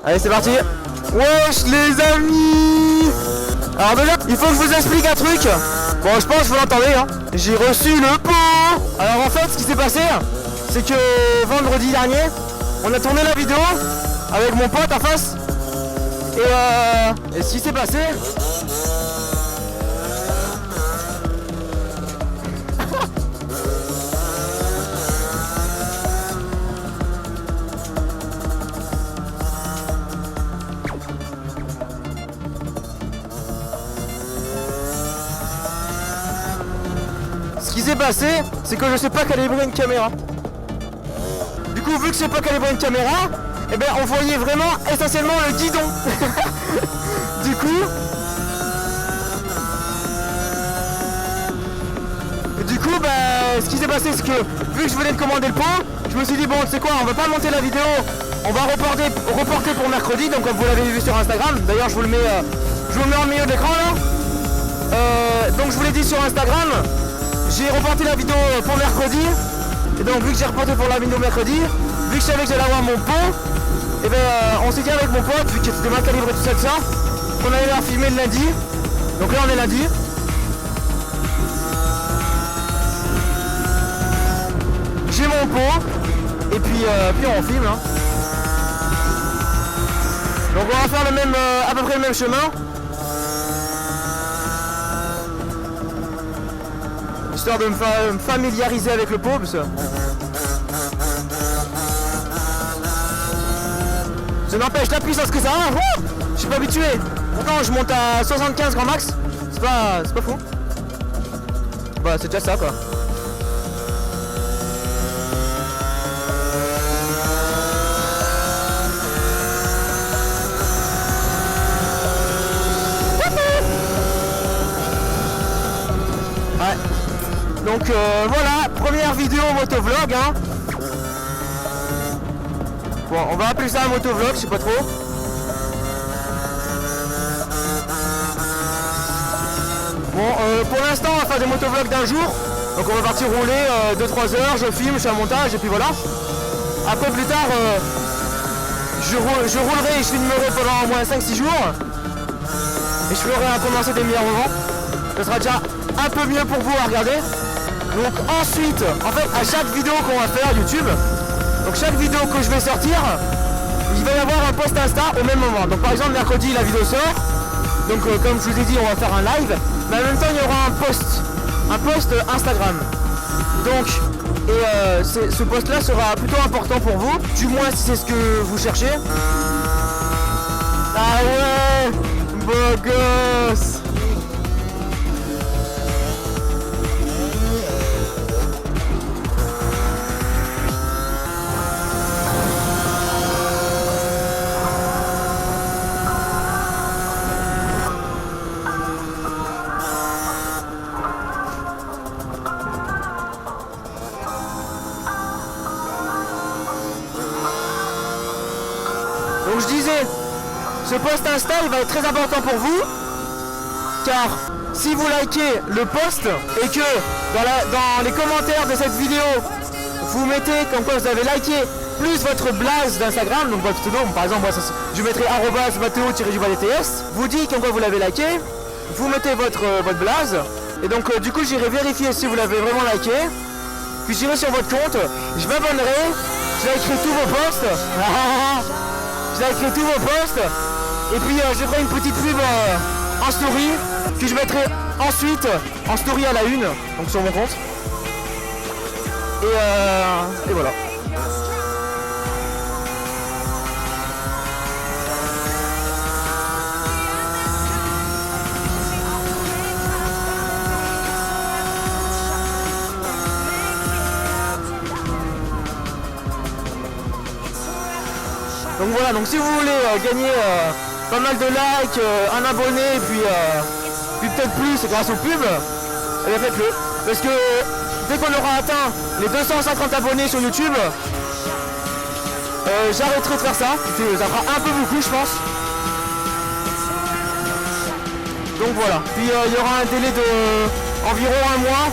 Allez, c'est parti. Wesh les amis. Alors déjà, il faut que je vous explique un truc. Bon, je pense que vous l'entendez, hein. J'ai reçu le pot. Alors en fait, ce qui s'est passé, c'est que vendredi dernier, on a tourné la vidéo avec mon pote en face. Et ce qui s'est passé... Ce qui s'est passé, c'est que je sais pas calibrer une caméra. Du coup, vu que je sais pas calibrer une caméra, eh ben on voyait vraiment essentiellement le guidon. Du coup, bah, ce qui s'est passé, c'est que vu que je venais de commander le pot, je me suis dit bon, tu sais quoi, on va pas monter la vidéo, on va reporter pour mercredi. Donc comme vous l'avez vu sur Instagram, d'ailleurs je vous le mets en milieu de l'écran là. Donc je vous l'ai dit sur Instagram. J'ai reporté la vidéo pour mercredi. Et donc vu que j'ai reporté pour la vidéo mercredi, vu que je savais que j'allais avoir mon pot, et ben on s'est dit avec mon pote, vu que c'était mal calibré tout ça, qu'on allait la filmer le lundi. Donc là on est lundi. J'ai mon pot. Et puis on filme hein. Donc on va faire le même, à peu près le même chemin. Histoire de me familiariser avec le pot parce que... Ça n'empêche la puissance que ça a, je suis pas habitué. Pourtant je monte à 75 grand max, c'est pas fou. Bah c'est déjà ça quoi. Ouais. Donc voilà, première vidéo motovlog hein. Bon, on va appeler ça un motovlog, je sais pas trop. Bon, pour l'instant on va faire des motovlogs d'un jour. Donc on va partir rouler 2-3 heures, je filme, je fais un montage et puis voilà. Après plus tard, je roulerai et je filmerai pendant au moins 5-6 jours. Et je ferai un condensé des meilleurs moments. Ce sera déjà un peu mieux pour vous à regarder. Donc ensuite, en fait, à chaque vidéo qu'on va faire YouTube, donc chaque vidéo que je vais sortir, il va y avoir un post Insta au même moment. Donc par exemple mercredi la vidéo sort. Donc comme je vous ai dit on va faire un live. Mais en même temps il y aura un post Instagram. Donc ce post là sera plutôt important pour vous. Du moins si c'est ce que vous cherchez. Ah ouais, beau gosse. Donc je disais, ce post Insta il va être très important pour vous, car si vous likez le post et que dans les commentaires de cette vidéo, vous mettez comme quoi vous avez liké plus votre blaze d'Instagram, donc votre pseudo, par exemple moi, je mettrai @Matteo_DTS, vous dites comme quoi vous l'avez liké, vous mettez votre blaze, et donc du coup j'irai vérifier si vous l'avez vraiment liké, puis j'irai sur votre compte, je m'abonnerai, je vais écrire tous vos posts. J'écris tous vos posts et puis je ferai une petite pub en story que je mettrai ensuite en story à la une, donc sur mon compte. Et voilà. Donc voilà, donc si vous voulez gagner pas mal de likes, un abonné et puis peut-être plus grâce aux pubs, eh bien faites-le. Parce que dès qu'on aura atteint les 250 abonnés sur YouTube, j'arrêterai de faire ça. Ça fera un peu beaucoup je pense. Donc voilà. Puis il y aura un délai de environ un mois.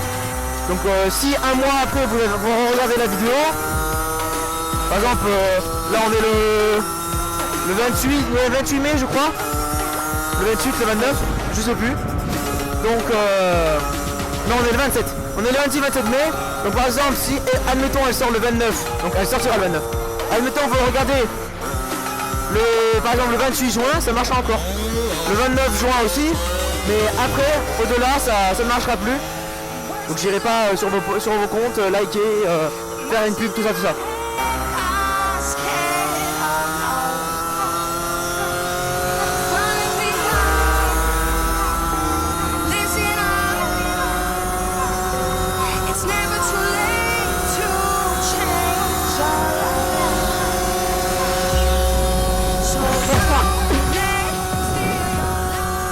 Donc si un mois après vous regardez la vidéo, par exemple là on est Le 28 mai je crois. Le 28, le 29, je sais plus. Donc non, on est le 27. On est le 26-27 mai. Donc par exemple, si admettons elle sort le 29, donc elle sortira le 29. Admettons vous regardez par exemple le 28 juin, ça marchera encore. Le 29 juin aussi. Mais après, au-delà, ça ne marchera plus. Donc j'irai pas sur vos comptes, liker, faire une pub, tout ça, tout ça.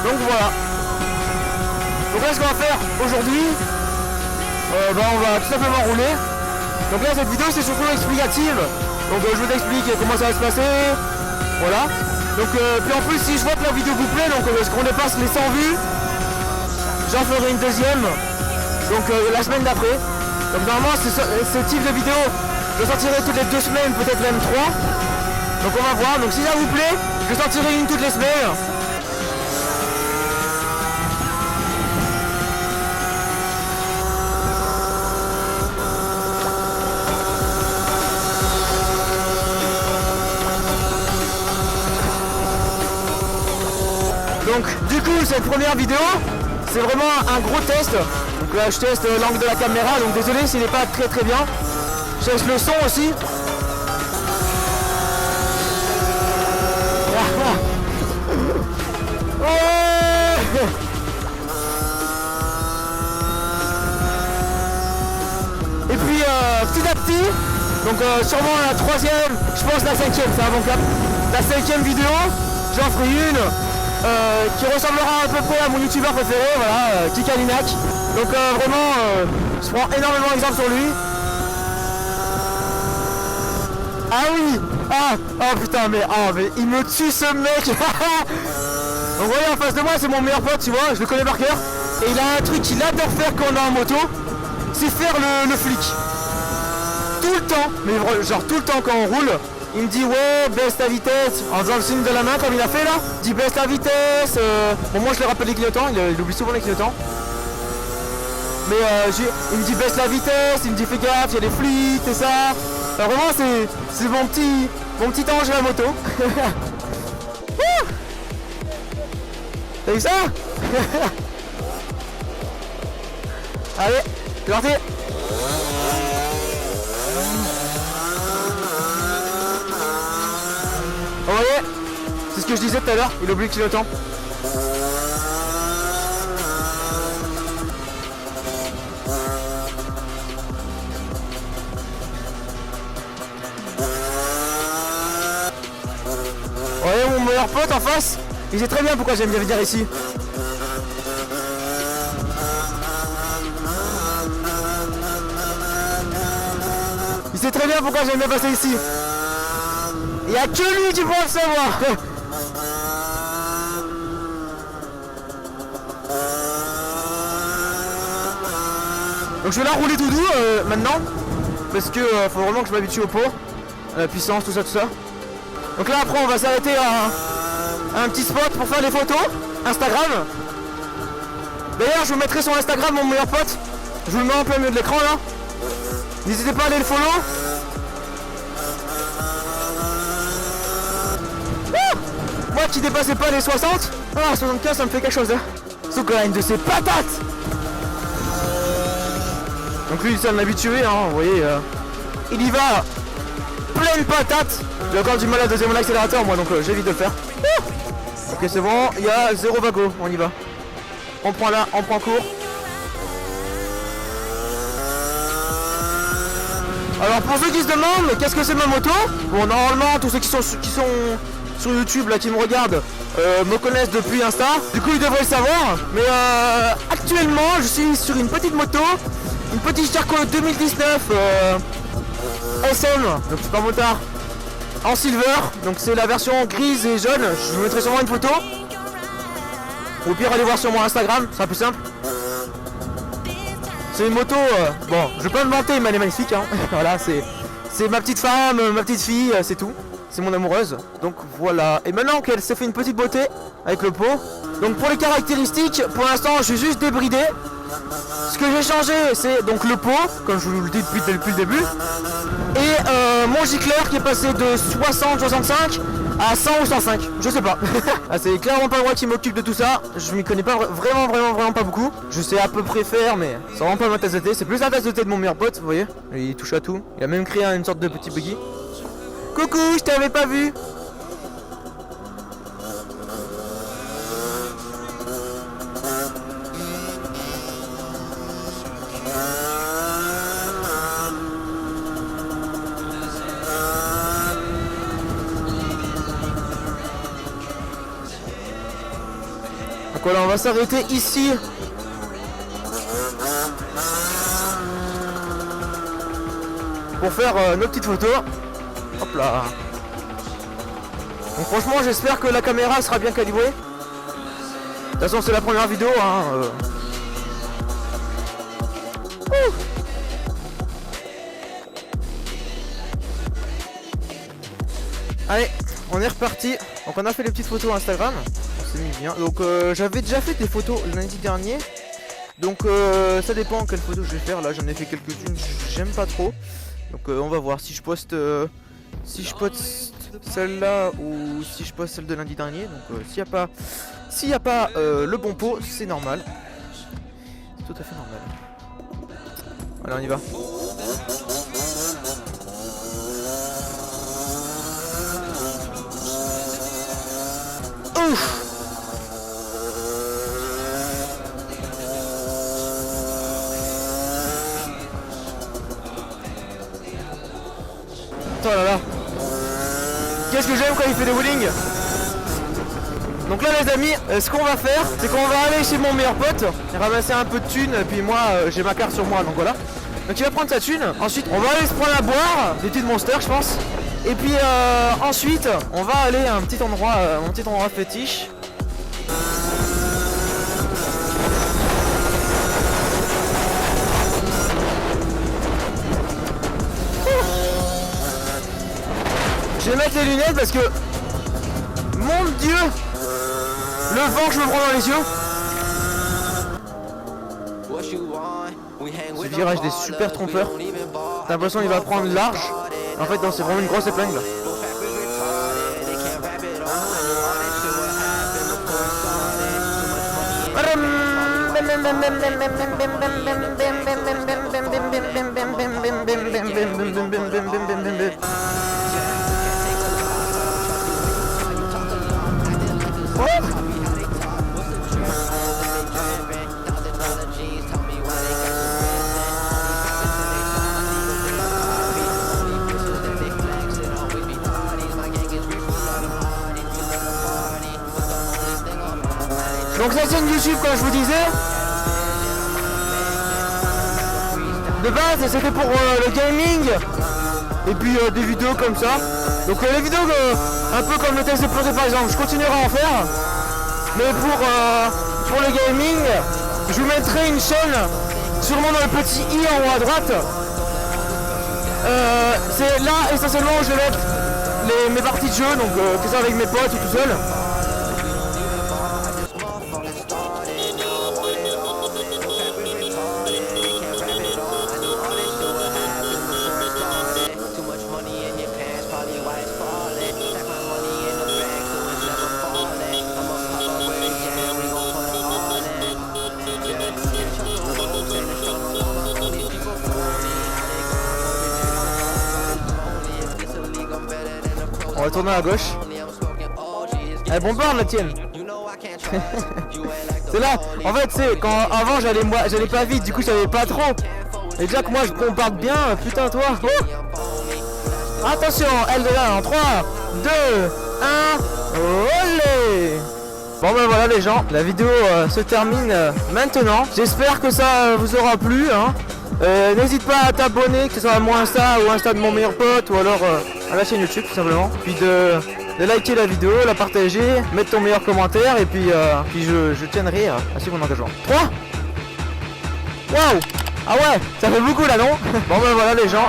Donc voilà. Donc là ce qu'on va faire aujourd'hui, on va tout simplement rouler. Donc là cette vidéo c'est surtout explicative. Donc je vous explique comment ça va se passer. Voilà. Donc puis en plus si je vois que la vidéo vous plaît, donc parce qu'on dépasse les 100 vues, j'en ferai une deuxième. Donc la semaine d'après. Donc normalement ce type de vidéo je sortirai toutes les 2 semaines, peut-être même 3. Donc on va voir. Donc si ça vous plaît, je sortirai une toutes les semaines. Donc du coup cette première vidéo c'est vraiment un gros test. Donc là je teste l'angle de la caméra, donc désolé s'il n'est pas très très bien. Je teste le son aussi. Et puis petit à petit, donc sûrement la troisième, je pense la cinquième, c'est un bon cap. La cinquième vidéo, j'en ferai une. Qui ressemblera à peu près à mon youtubeur préféré, voilà, Kikalinac. Donc vraiment, je prends énormément d'exemples sur lui. Ah oui. Oh putain, mais il me tue ce mec. Donc vous voyez en face de moi c'est mon meilleur pote, tu vois, je le connais par cœur. Et il a un truc qu'il adore faire quand on est en moto, c'est faire le flic. Tout le temps, mais genre tout le temps quand on roule. Il me dit ouais baisse ta vitesse en faisant le signe de la main comme il a fait là. Il dit baisse ta vitesse. Bon moi je le rappelle les clignotants, il oublie souvent les clignotants. Mais il me dit baisse la vitesse, il me dit fais gaffe, il y a des flics et ça. Alors, vraiment c'est mon petit ange à la moto. T'as vu ça? Allez, c'est parti. Vous voyez, c'est ce que je disais tout à l'heure, il oublie le clignotant. Vous voyez mon meilleur pote en face, il sait très bien pourquoi j'aime bien venir ici. Il sait très bien pourquoi j'aime bien passer ici. Il n'y a que lui qui pourra le savoir. Donc je vais la rouler tout doux maintenant. Parce que faut vraiment que je m'habitue au pot. À la puissance, tout ça, tout ça. Donc là après on va s'arrêter à un petit spot pour faire les photos. Instagram. D'ailleurs je vous mettrai sur Instagram mon meilleur pote. Je vous le mets en plein milieu de l'écran là. N'hésitez pas à aller le follow. Moi qui dépassais pas les 60, 75 ça me fait quelque chose hein. Sauf quand même de ses patates. Donc lui c'est un habitué hein, vous voyez, il y va pleine patate. J'ai encore du mal à doser mon accélérateur moi donc j'évite de le faire. Ok c'est bon, il y a 0 vago, on y va. On prend là, on prend court. Alors pour ceux qui se demandent qu'est-ce que c'est ma moto, bon normalement tous ceux qui sont sur YouTube là qui me regardent me connaissent depuis Insta, du coup ils devraient le savoir, mais actuellement je suis sur une petite moto, une petite Charco 2019 SM, donc super motard, en silver, donc c'est la version grise et jaune, je vous mettrai sûrement une photo, au pire allez voir sur mon Instagram, c'est un peu simple. C'est une moto, bon je vais pas me vanter mais elle est magnifique hein. Voilà c'est ma petite femme, ma petite fille, c'est tout. c'est mon amoureuse. Donc voilà. Et maintenant qu'elle s'est fait une petite beauté avec le pot. Donc pour les caractéristiques, pour l'instant je suis juste débridé. Ce que j'ai changé c'est donc le pot, comme je vous le dis depuis le début. Et mon gicleur qui est passé de 60-65 à 100 ou 105, je sais pas. Ah, c'est clairement pas moi qui m'occupe de tout ça. Je m'y connais pas vraiment pas beaucoup. Je sais à peu près faire, mais c'est vraiment pas ma tasse de thé. C'est plus la tasse de thé de mon meilleur pote, vous voyez. Il touche à tout. Il a même créé une sorte de petit buggy. Coucou, je t'avais pas vu. Donc voilà, on va s'arrêter ici. Pour faire nos petites photos. Hop là. Donc franchement j'espère que la caméra sera bien calibrée. De toute façon c'est la première vidéo hein. Allez, on est reparti. Donc on a fait les petites photos Instagram. On s'est mis bien. Donc j'avais déjà fait des photos lundi dernier. Donc ça dépend quelle photo je vais faire. Là j'en ai fait quelques-unes, j'aime pas trop. Donc on va voir si je poste celle-là ou si je poste celle de lundi dernier. Donc s'il n'y a pas le bon pot, c'est normal. C'est tout à fait normal. Voilà, on y va. Ouf! Oh là là. Qu'est-ce que j'aime quand il fait des bowling. Donc là les amis, ce qu'on va faire, c'est qu'on va aller chez mon meilleur pote, ramasser un peu de thunes, et puis moi j'ai ma carte sur moi, donc voilà. Donc il va prendre sa thune, ensuite on va aller se prendre à boire, des petites Monster je pense. Et puis ensuite, on va aller à un petit endroit, mon petit endroit fétiche. Je vais mettre les lunettes parce que, mon Dieu, le vent que je me prends dans les yeux. Ce virage des super trompeurs. T'as l'impression qu'il va prendre large. En fait, non, c'est vraiment une grosse épingle. Donc la chaîne YouTube, comme je vous disais, de base c'était pour le gaming et puis des vidéos comme ça. Donc les vidéos un peu comme le test de plongée par exemple, je continuerai à en faire. Mais pour le gaming, je vous mettrai une chaîne sûrement dans le petit i en haut à droite. C'est là essentiellement où je vais mettre mes parties de jeu, donc que ça avec mes potes ou tout seul. On va tourner à gauche. Elle bombarde la tienne. C'est là, en fait c'est quand avant j'allais pas vite, du coup j'avais pas trop. Et déjà que moi je bombarde bien, putain toi. Oh. Attention, elle de là en 3, 2, 1, olé. Bon ben voilà les gens, la vidéo se termine maintenant. J'espère que ça vous aura plu hein. N'hésite pas à t'abonner, que ce soit à mon Insta ou Insta de mon meilleur pote ou alors à la chaîne YouTube tout simplement. Puis de liker la vidéo, la partager, mettre ton meilleur commentaire et puis je tiendrai à suivre mon engagement. 3. Waouh. Ah ouais, ça fait beaucoup là non. Bon ben voilà les gens.